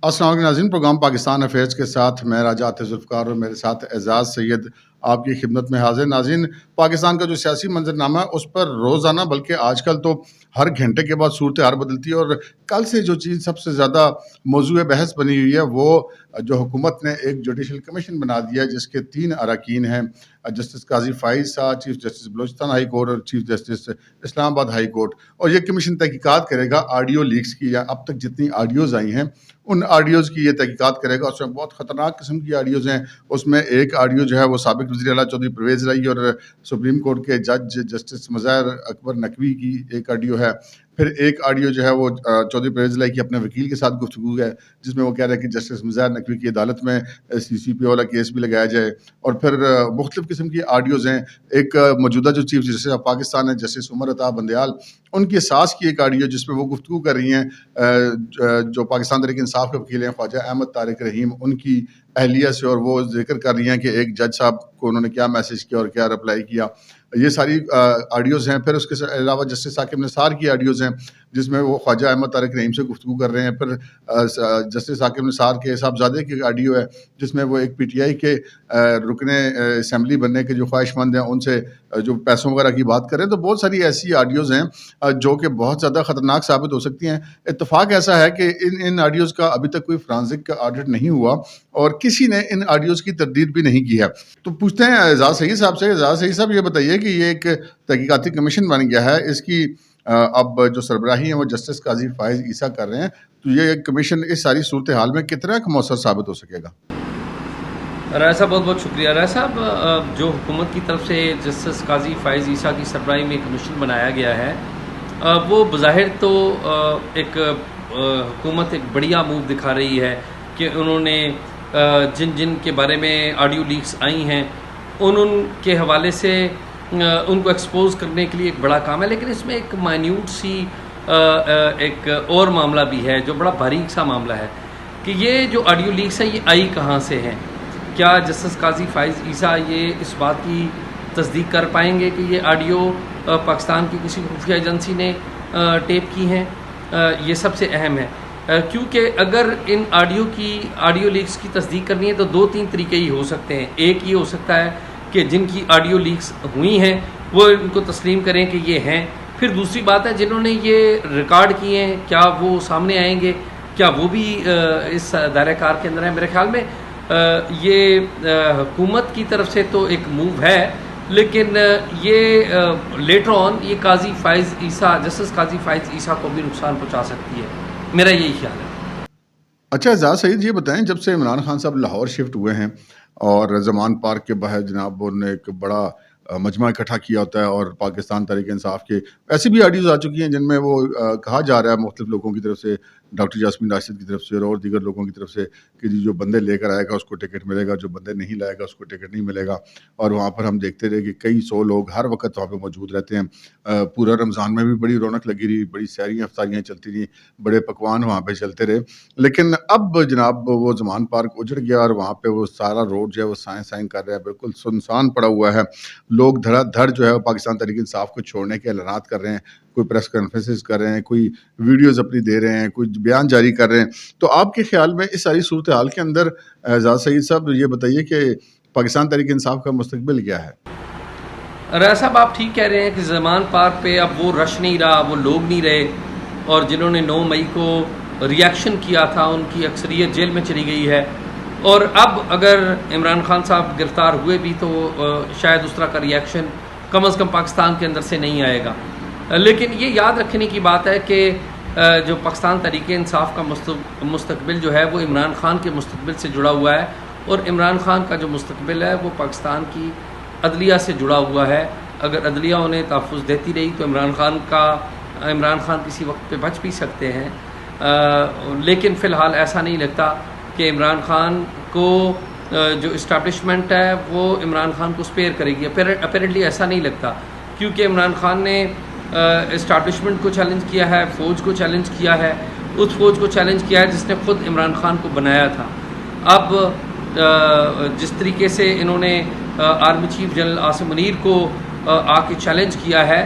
अस्सलाम वालेकुम नाज़रीन, प्रोग्राम पाकिस्तान अफेयर्स के साथ मैं राजा आतिफ ज़ुल्फ़िकार और मेरे साथ एजाज़ सैयद आपकी खिदमत में हाज़िर। नाज़रीन, पाकिस्तान का जो सियासी मंजरनामा है उस पर रोज़ाना बल्कि आजकल तो हर घंटे के बाद सूरत-ए-हाल बदलती है और कल से जो चीज़ सबसे ज़्यादा मौज़ूए बहस बनी हुई है वो जो हुकूमत ने एक जुडिशल कमीशन बना दिया है जिसके 3 अरकान हैं, जस्टिस काज़ी फ़ाइज़ साहब, chief justice Balochistan high court और chief justice Islamabad high court. और ये कमीशन तहकीकात करेगा ऑडियो लीक्स की, या अब तक जितनी ऑडियोज़ आई हैं उन ऑडियोज़ की ये तहकीकात करेगा। उसमें बहुत ख़तरनाक किस्म की ऑडियोज़ हैं। उसमें एक ऑडियो जो है वो साबिक़ वज़ीर आला चौधरी परवेज़ इलाही और सुप्रीम कोर्ट के जज जस्टिस मुज़ाहिर अकबर नकवी की एक ऑडियो है। फिर एक ऑडियो जो है वो चौधरी परवेज़ इलाही की अपने वकील के साथ गुफ्तगू है, जिसमें वो कह रहे हैं कि जस्टिस मुज़ाहिर नकवी की अदालत में CCPO वाला केस भी लगाया जाए। और फिर मुख्तलिफ़ किस्म की ऑडियोज़ हैं। एक मौजूदा जो चीफ़ जस्टिस ऑफ पाकिस्तान है जस्टिस उमर अता बंदयाल, उनकी सास की एक ऑडियो जिसमें वो गुफ्तगू कर रही हैं जो पाकिस्तान तहरीक इंसाफ के वकील हैं ख्वाजा अहमद तारिक रहीम, उनकी अहलिया से, और वो ज़िक्र कर रही हैं कि एक जज साहब को उन्होंने क्या मैसेज किया और क्या रिप्लाई किया। ये सारी ऑडियोज़ हैं। फिर उसके अलावा जस्टिस साकिब निसार की ऑडियोज़ हैं जिसमें वो ख्वाजा अहमद तारिक रहीम से गुफ्तगू कर रहे हैं। फिर जस्टिस साकिब निसार के साहबजादे की ऑडियो है जिसमें वो एक PTI के रुकने असम्बली बनने के जो ख्वाहिशमंद हैं उनसे जो पैसों वगैरह की बात कर रहे हैं। तो बहुत सारी ऐसी ऑडियोज़ हैं जो कि बहुत ज़्यादा ख़तरनाक साबित हो सकती हैं। इत्तेफ़ाक ऐसा है कि इन ऑडियोज़ का अभी तक कोई फोरेंसिक ऑडिट नहीं हुआ और किसी ने इन ऑडियोज़ की तरदीद भी नहीं की है। तो पूछते हैं एजाज़ सईद साहब से। एजाज़ सईद साहब, ये बताइए कि ये एक तहकीकाती कमीशन बन गया है, इसकी अब जो सरबराही है वो जस्टिस काज़ी फ़ाइज़ ईसा कर रहे हैं, तो ये कमीशन इस सारी सूरत हाल में कितना मौसर साबित हो सकेगा? राय साहब, बहुत बहुत शुक्रिया। राय साहब, जो हुकूमत की तरफ से जस्टिस काज़ी फ़ाइज़ ईसा की सरबराही में कमीशन बनाया गया है, वो बज़ाहिर तो एक हुकूमत एक बढ़िया मूव दिखा रही है कि उन्होंने जिन जिन के बारे में ऑडियो लीक्स आई हैं उनके हवाले से उनको एक्सपोज करने के लिए एक बड़ा काम है। लेकिन इसमें एक माइन्यूट सी एक और मामला भी है जो बड़ा बारीक सा मामला है कि ये जो ऑडियो लीक्स हैं ये आई कहाँ से हैं। क्या जस्टिस काज़ी फ़ाइज़ ईसा ये इस बात की तस्दीक कर पाएंगे कि ये ऑडियो पाकिस्तान की किसी खुफिया एजेंसी ने टेप की हैं? ये सबसे अहम है, क्योंकि अगर इन ऑडियो लीक्स की तस्दीक करनी है तो 2-3 तरीके ही हो सकते हैं। एक ये हो सकता है कि जिनकी ऑडियो लीक्स हुई हैं वो इनको तस्लीम करें कि ये हैं। फिर दूसरी बात है जिन्होंने ये रिकॉर्ड किए हैं क्या वो सामने आएंगे, क्या वो भी इस दायरे कार के अंदर है? मेरे ख्याल में ये हुकूमत की तरफ से तो एक मूव है, लेकिन ये लेटर ऑन ये काज़ी फ़ाइज़ ईसा, जस्टिस काज़ी फ़ाइज़ ईसा को भी नुकसान पहुँचा सकती है। मेरा यही ख्याल है। अच्छा एजाज़ सईद, ये बताएं, जब से इमरान खान साहब लाहौर शिफ्ट हुए हैं और ज़मान पार्क के बाहर जनाब उन्होंने एक बड़ा मजमा इकट्ठा किया होता है और पाकिस्तान तहरीक इंसाफ के ऐसी भी ऑडियोज़ आ चुकी हैं जिनमें वो कहा जा रहा है मुख्तलिफ लोगों की तरफ से, डॉक्टर यास्मीन राशिद की तरफ से और दीगर लोगों की तरफ से, कि जो बंदे लेकर आएगा उसको टिकट मिलेगा, जो बंदे नहीं लाएगा उसको टिकट नहीं मिलेगा। और वहाँ पर हम देखते रहे कि कई 100 लोग हर वक्त वहाँ पर मौजूद रहते हैं। पूरा रमज़ान में भी बड़ी रौनक लगी रही, बड़ी सैरियाँ अफ्तारियाँ चलती रहीं, बड़े पकवान वहाँ पर चलते रहे। लेकिन अब जनाब वो ज़मान पार्क उजड़ गया और वहाँ पर वो सारा रोड जो है वो साएँ साएँ कर रहा है, बिल्कुल सुनसान पड़ा हुआ है। लोग धड़ाधड़ जो है पाकिस्तान तहरीक इंसाफ को छोड़ने के ऐलानात कर रहे हैं, कोई प्रेस कॉन्फ्रेंसेस कर रहे हैं, कोई वीडियोज़ अपनी दे रहे हैं, कोई बयान जारी कर रहे हैं। तो आपके ख्याल में इस सारी सूरत हाल के अंदर एजाज़ सईद साहब ये बताइए कि पाकिस्तान तहरीक इंसाफ का मुस्तकबिल क्या है? राय साहब, आप ठीक कह रहे हैं कि ज़मान पार्क पे अब वो रश नहीं रहा, वो लोग नहीं रहे, और जिन्होंने 9 मई को रिएक्शन किया था उनकी अक्सरियत जेल में चली गई है। और अब अगर इमरान खान साहब गिरफ़्तार हुए भी तो शायद उस तरह का रिएक्शन कम अज़ कम पाकिस्तान के अंदर से नहीं आएगा। लेकिन ये याद रखने की बात है कि जो पाकिस्तान तहरीक इंसाफ का मुस्तकबिल जो है वो इमरान खान के मुस्तकबिल से जुड़ा हुआ है, और इमरान खान का जो मुस्तकबिल है वो पाकिस्तान की अदलिया से जुड़ा हुआ है। अगर अदलिया उन्हें तहफ़्फ़ुज़ देती रही तो इमरान खान किसी वक्त पे बच भी सकते हैं। लेकिन फ़िलहाल ऐसा नहीं लगता कि इमरान खान को जो इस्टेब्लिशमेंट है वो इमरान खान को स्पेयर करेगी। अपेरेंटली ऐसा नहीं लगता, क्योंकि इमरान खान ने इस्टेब्लिशमेंट को चैलेंज किया है, फ़ौज को चैलेंज किया है, उस फ़ौज को चैलेंज किया है जिसने ख़ुद इमरान खान को बनाया था। अब जिस तरीके से इन्होंने army chief general Asim Munir को आके चैलेंज किया है,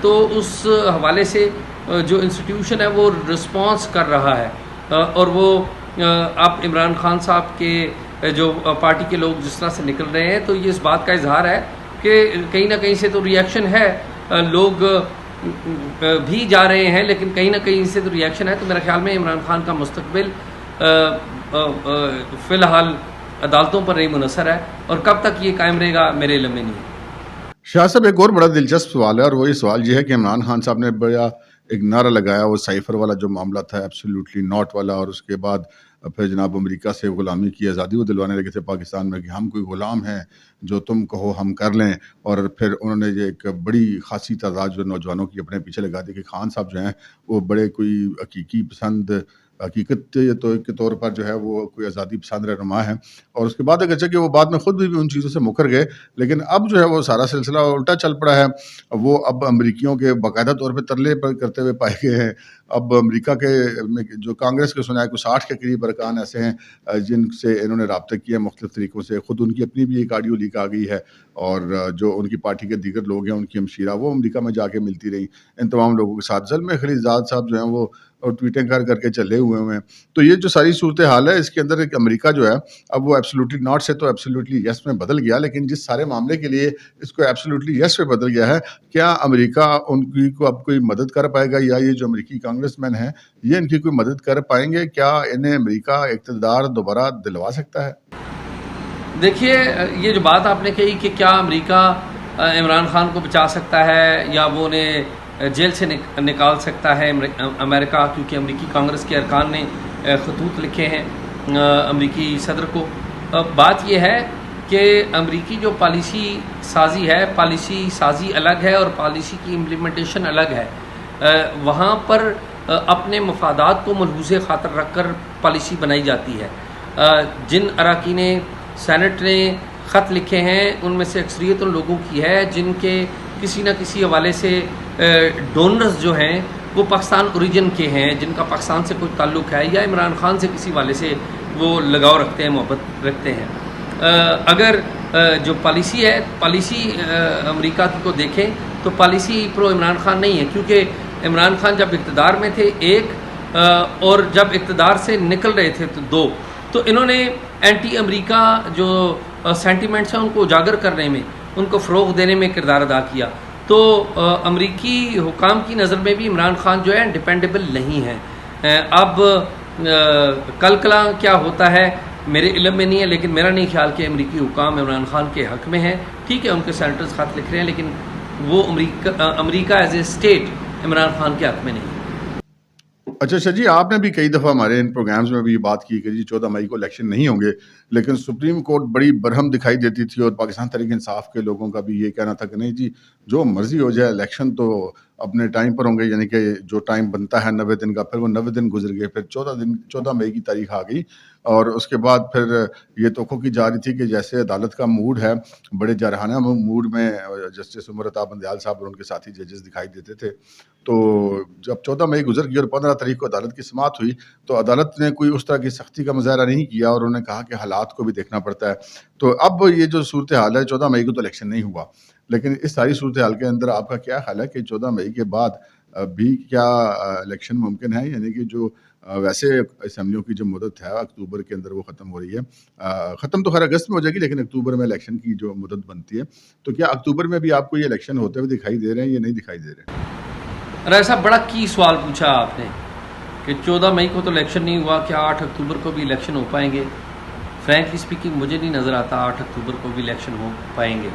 तो उस हवाले से जो इंस्टीट्यूशन है वो रिस्पॉन्स कर रहा है, और वो अब इमरान खान साहब के जो पार्टी के लोग जिस तरह से निकल रहे हैं, तो ये इस बात का इजहार है कि कहीं ना कहीं से तो रिएक्शन है, लोग भी जा रहे हैं, लेकिन कहीं ना कहीं से तो रिएक्शन है। तो मेरा ख्याल में इमरान खान का मुस्तकबिल फ़िलहाल अदालतों पर नहीं मुनसर है, और कब तक ये कायम रहेगा मेरे इल्म में नहीं है। शाह साहब, एक और बड़ा दिलचस्प सवाल है, और वही सवाल ये है कि इमरान खान साहब ने बड़ा एक नारा लगाया, वो साइफर वाला जो मामला था, एब्सोल्युटली नॉट वाला, और उसके बाद फिर जनाब अमेरिका से गुलामी की आज़ादी वो दिलवाने लगे थे पाकिस्तान में कि हम कोई ग़ुलाम हैं, जो तुम कहो हम कर लें। और फिर उन्होंने ये एक बड़ी खासी तादाद जो नौजवानों की अपने पीछे लगा दी कि खान साहब जो हैं वो बड़े कोई हकीकी पसंद, हकीकत तो के तौर पर जो है वो कोई आज़ादी पसंद रहनुमा है। और उसके बाद अगरचे कि वो बाद में ख़ुद भी उन चीज़ों से मुकर गए, लेकिन अब जो है वो सारा सिलसिला उल्टा चल पड़ा है। वो अब अमरीकियों के बाकायदा तौर पे तरले पर करते हुए पाए गए हैं। अब अमरीका के में जो कांग्रेस के सुना है कुछ 60 के करीब अरकान ऐसे हैं जिनसे इन्होंने रब्ता किया मुख्तलिफ़ तरीक़ों से। ख़ुद उनकी अपनी भी एक ऑडियो लीक आ गई है, और जो उनकी पार्टी के दीगर लोग हैं, उनकी हमशीरा, वो अमरीका में जाके मिलती रहीं इन तमाम लोगों के साथ। ज़ल्म खलीलज़ाद साहब जो हैं वो और ट्वीटें कर करके चले हुए हैं। तो ये जो सारी सूरत हाल है, इसके अंदर एक अमेरिका जो है अब वो एब्सोल्युटली नॉट से तो एब्सोल्युटली यस में बदल गया, लेकिन जिस सारे मामले के लिए इसको एब्सोल्युटली यस पे बदल गया है, क्या अमेरिका उनकी को अब कोई मदद कर पाएगा, या ये जो अमेरिकी कांग्रेसमैन हैं ये इनकी कोई मदद कर पाएंगे? क्या इन्हें अमेरिका इक़्तिदार दोबारा दिलवा सकता है? देखिए, ये जो बात आपने कही कि क्या अमेरिका इमरान खान को बचा सकता है या वो उन्हें जेल से निकाल सकता है अमेरिका, क्योंकि अमेरिकी कांग्रेस के अरकान ने खतूत लिखे हैं अमेरिकी सदर को। बात यह है कि अमेरिकी जो पॉलिसी साजी है, पॉलिसी साजी अलग है और पॉलिसी की इम्प्लीमेंटेशन अलग है। वहाँ पर अपने मफादात को मलहूज़े ख़ातर रख कर पॉलिसी बनाई जाती है। जिन अरकान सेनेट ने ख़त लिखे हैं उनमें से अक्सरियत उन लोगों की है जिनके किसी न किसी हवाले से डोनर्स जो हैं वो पाकिस्तान ओरिजिन के हैं, जिनका पाकिस्तान से कोई ताल्लुक़ है या इमरान खान से किसी वाले से वो लगाव रखते हैं, मोहब्बत रखते हैं। अगर जो पॉलिसी है, पॉलिसी अमेरिका की को देखें तो पॉलिसी प्रो इमरान खान नहीं है, क्योंकि इमरान खान जब इक़्तिदार में थे एक, और जब इक़्तिदार से निकल रहे थे तो दो। तो इन्होंने एंटी अमेरिका जो सेंटिमेंट्स हैं उनको उजागर करने में, उनको फ़रोग़ देने में किरदार अदा किया। तो अमरीकी हुकाम की नज़र में भी इमरान खान जो है डिपेंडेबल नहीं है। अब कल क्या होता है मेरे इल्म में नहीं है, लेकिन मेरा नहीं ख्याल कि अमरीकी हुकाम इमरान खान के हक़ में है। ठीक है, उनके सेनेटर्स ख़त लिख रहे हैं, लेकिन वो America as a state Imran Khan के हक़ में नहीं है। अच्छा शाह जी, आपने भी कई दफ़ा हमारे इन प्रोग्राम्स में भी बात की कि जी 14 मई को इलेक्शन नहीं होंगे, लेकिन सुप्रीम कोर्ट बड़ी बरहम दिखाई देती थी, और पाकिस्तान तहरीक इंसाफ के लोगों का भी ये कहना था कि नहीं जी, जो मर्ज़ी हो जाए, इलेक्शन तो अपने टाइम पर होंगे, यानी कि जो टाइम बनता है 90 दिन का। फिर वो 90 दिन गुजर गए, फिर 14 मई की तारीख आ गई, और उसके बाद फिर ये तोक़ो की जा रही थी कि जैसे अदालत का मूड है, बड़े जारहाना मूड में जस्टिस उमर अता बंदयाल साहब और उनके साथी जजेस दिखाई देते थे। तो जब 14 मई गुजर गई और 15 तारीख को अदालत की समाअत हुई, तो अदालत ने कोई उस तरह की सख्ती का मुज़ाहरा नहीं किया, और उन्होंने कहा कि हालात को भी देखना पड़ता है। तो अब ये जो सूरत हाल है, 14 मई को तो इलेक्शन नहीं हुआ, लेकिन इस सारी सूरत हाल के अंदर आपका क्या ख्याल है कि 14 मई के बाद भी क्या इलेक्शन मुमकिन है? यानी कि जो वैसे असम्बलियों की जो मुद्दत है अक्टूबर के अंदर वो ख़त्म हो रही है, ख़त्म तो खैर अगस्त में हो जाएगी, लेकिन अक्टूबर में इलेक्शन की जो मुद्दत बनती है, तो क्या अक्टूबर में भी आपको ये इलेक्शन होते हुए दिखाई दे रहे हैं या नहीं दिखाई दे रहे हैं? ऐसा बड़ा की सवाल पूछा आपने कि 14 मई को तो इलेक्शन नहीं हुआ, क्या 8 अक्टूबर को भी इलेक्शन हो पाएंगे? फ्रैंकली स्पीकिंग मुझे नहीं नज़र आता 8 अक्टूबर को भी इलेक्शन हो पाएंगे।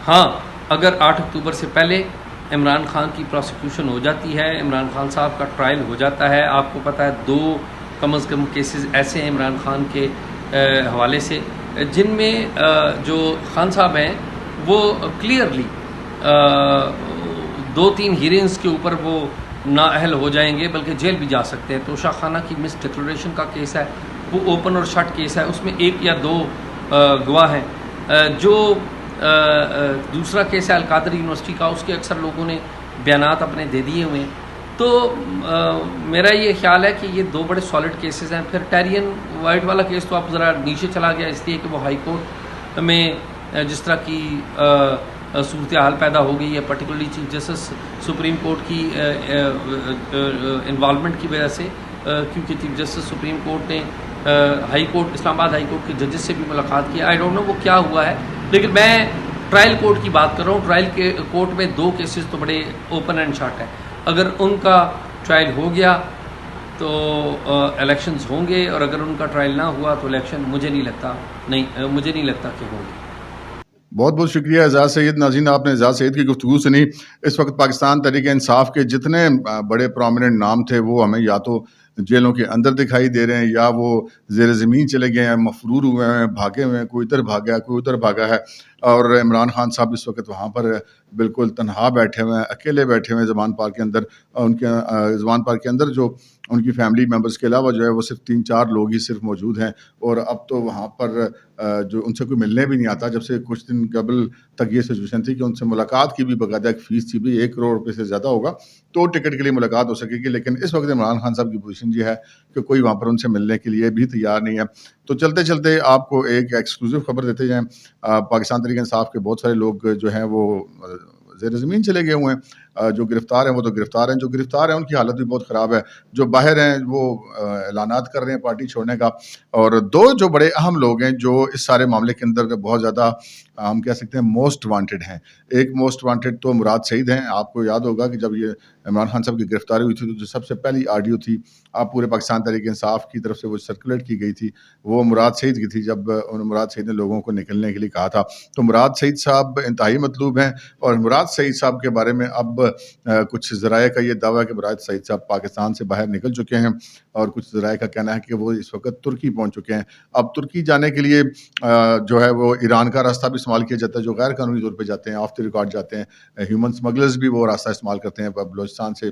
हाँ, अगर 8 अक्टूबर से पहले इमरान खान की प्रोसिक्यूशन हो जाती है, इमरान खान साहब का ट्रायल हो जाता है। आपको पता है 2 कम से कम केसेस ऐसे हैं इमरान खान के हवाले से जिनमें जो खान साहब हैं वो क्लियरली 2-3 हीरिंग्स के ऊपर वो नाअहल हो जाएंगे, बल्कि जेल भी जा सकते हैं। तो शाखाना की मिस डिक्लेरेशन का केस है, वो ओपन और शट केस है, उसमें 1 या 2 गवाह हैं। जो दूसरा केस है अलकादरी यूनिवर्सिटी का, उसके अक्सर लोगों ने बयानात अपने दे दिए हुए हैं। तो मेरा ये ख्याल है कि ये 2 बड़े सॉलिड केसेस हैं। फिर टेरियन वाइट वाला केस तो आप ज़रा नीचे चला गया, इसलिए कि वो हाई कोर्ट में जिस तरह की सूरत हाल पैदा हो गई है, particularly chief justice supreme court की इन्वॉल्वमेंट की वजह से, क्योंकि चीफ जस्टिस सुप्रीम कोर्ट ने high court Islamabad high court के जजेस से भी मुलाकात की। आई डोंट नो वो क्या हुआ है, लेकिन मैं ट्रायल कोर्ट की बात कर रहा हूँ। ट्रायल के कोर्ट में 2 केसेस तो बड़े ओपन एंड शॉट है। अगर उनका ट्रायल हो गया तो इलेक्शंस होंगे, और अगर उनका ट्रायल ना हुआ तो इलेक्शन मुझे नहीं लगता कि होंगे। बहुत बहुत शुक्रिया एजाज सैयद। नाज़रीन, आपने एजाज सैयद की गुफ्तगू सुनी। इस वक्त पाकिस्तान तहरीक इंसाफ के जितने बड़े प्रोमिनेंट नाम थे वो हमें या तो जेलों के अंदर दिखाई दे रहे हैं या वो ज़ेर ज़मीन चले गए हैं, मफरूर हुए हैं, भागे हुए हैं, कोई इधर भागा कोई उधर भागा है। और इमरान खान साहब इस वक्त वहाँ पर बिल्कुल तनहा बैठे हुए हैं, अकेले बैठे हुए हैं ज़मान पार्क के अंदर। उनके ज़मान पार्क के अंदर जो उनकी फैमिली मेम्बर्स के अलावा जो है वो सिर्फ 3-4 लोग ही सिर्फ मौजूद हैं। और अब तो वहाँ पर जो उनसे कोई मिलने भी नहीं आता। जब से कुछ दिन कबल तक ये सिचुएशन थी कि उनसे मुलाकात की भी बाकायदा एक फ़ीस थी, भी 1 करोड़ रुपए से ज़्यादा होगा तो टिकट के लिए मुलाकात हो सकेगी। लेकिन इस वक्त इमरान खान साहब की पोजीशन ये है कि कोई वहाँ पर उनसे मिलने के लिए भी तैयार नहीं है। तो चलते-चलते आपको एक एक्सक्लूसिव खबर देते जाएँ। पाकिस्तान तहरीक इंसाफ के बहुत सारे लोग जो हैं वो ज़ेर ज़मीन चले गए हुए हैं। जो गिरफ़्तार हैं वो तो गिरफ़्तार हैं, जो गिरफ़्तार हैं उनकी हालत भी बहुत ख़राब है। जो बाहर हैं वो ऐलानात कर रहे हैं पार्टी छोड़ने का। और 2 जो बड़े अहम लोग हैं जो इस सारे मामले के अंदर बहुत ज़्यादा हम कह सकते हैं मोस्ट वांटेड हैं। एक मोस्ट वांटेड तो मुराद सईद हैं। आपको याद होगा कि जब ये इमरान खान साहब की गिरफ़्तारी हुई थी तो जो सबसे पहली ऑडियो थी पूरे पाकिस्तान तहरीक इंसाफ की तरफ से वो सर्कुलेट की गई थी, वो मुराद सईद की थी। जब मुराद सईद ने लोगों को निकलने के लिए कहा था। तो मुराद सईद साहब इंतहाई मतलूब हैं। और मुराद सईद साहब के बारे में अब कुछ ज़राए का ये दावा है कि मुराद सईद साहब पाकिस्तान से बाहर निकल चुके हैं। और कुछ ज़राए का कहना है कि वो इस वक्त तुर्की पहुँच चुके हैं। अब तुर्की जाने के लिए जो है वो ईरान का रास्ता भी इस्तेमाल किया जाता है, जो गैर कानूनी तौर पे जाते हैं, ऑफ द रिकॉर्ड जाते हैं। ह्यूमन स्मगलर्स भी वो रास्ता इस्तेमाल करते हैं। बलूचिस्तान से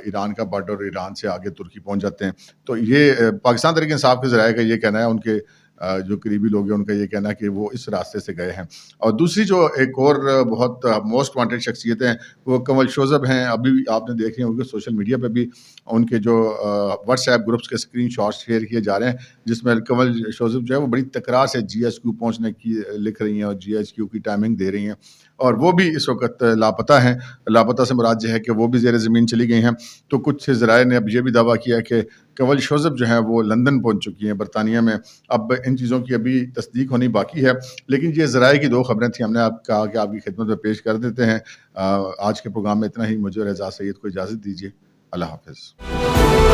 ईरान का बॉर्डर और ईरान से आगे तुर्की पहुँच जाते हैं। तो ये पाकिस्तान तहरीक इंसाफ के ज़राए का ये कहना है, उनके जो करीबी लोग हैं उनका ये कहना है कि वो इस रास्ते से गए हैं। और दूसरी जो एक और बहुत मोस्ट वांटेड शख्सियत हैं वो कंवल शोज़ब हैं। अभी भी आपने देखे होंगे सोशल मीडिया पे भी उनके जो व्हाट्सएप ग्रुप्स के स्क्रीनशॉट्स शेयर किए जा रहे हैं, जिसमें कंवल शोज़ब जो है वो बड़ी तकरार से जीएचक्यू पहुँचने की लिख रही हैं और जीएचक्यू की टाइमिंग दे रही हैं। और वो भी इस वक्त लापता हैं। लापता से मुराद ये है कि वो भी ज़ेर ज़मीन चली गई हैं। तो कुछ ज़राए ने अब ये भी दावा किया कि कंवल शोज़ब जो है वो लंदन पहुँच चुकी हैं, बरतानिया में। अब इन चीज़ों की अभी तस्दीक होनी बाकी है। लेकिन ये ज़राए की 2 खबरें थी, हमने आप कहा कि आपकी खिदमत में पेश कर देते हैं। आज के प्रोग्राम में इतना ही। मुझे और एजाज़ सैयद को इजाज़त दीजिए। अल्लाह हाफ़िज़।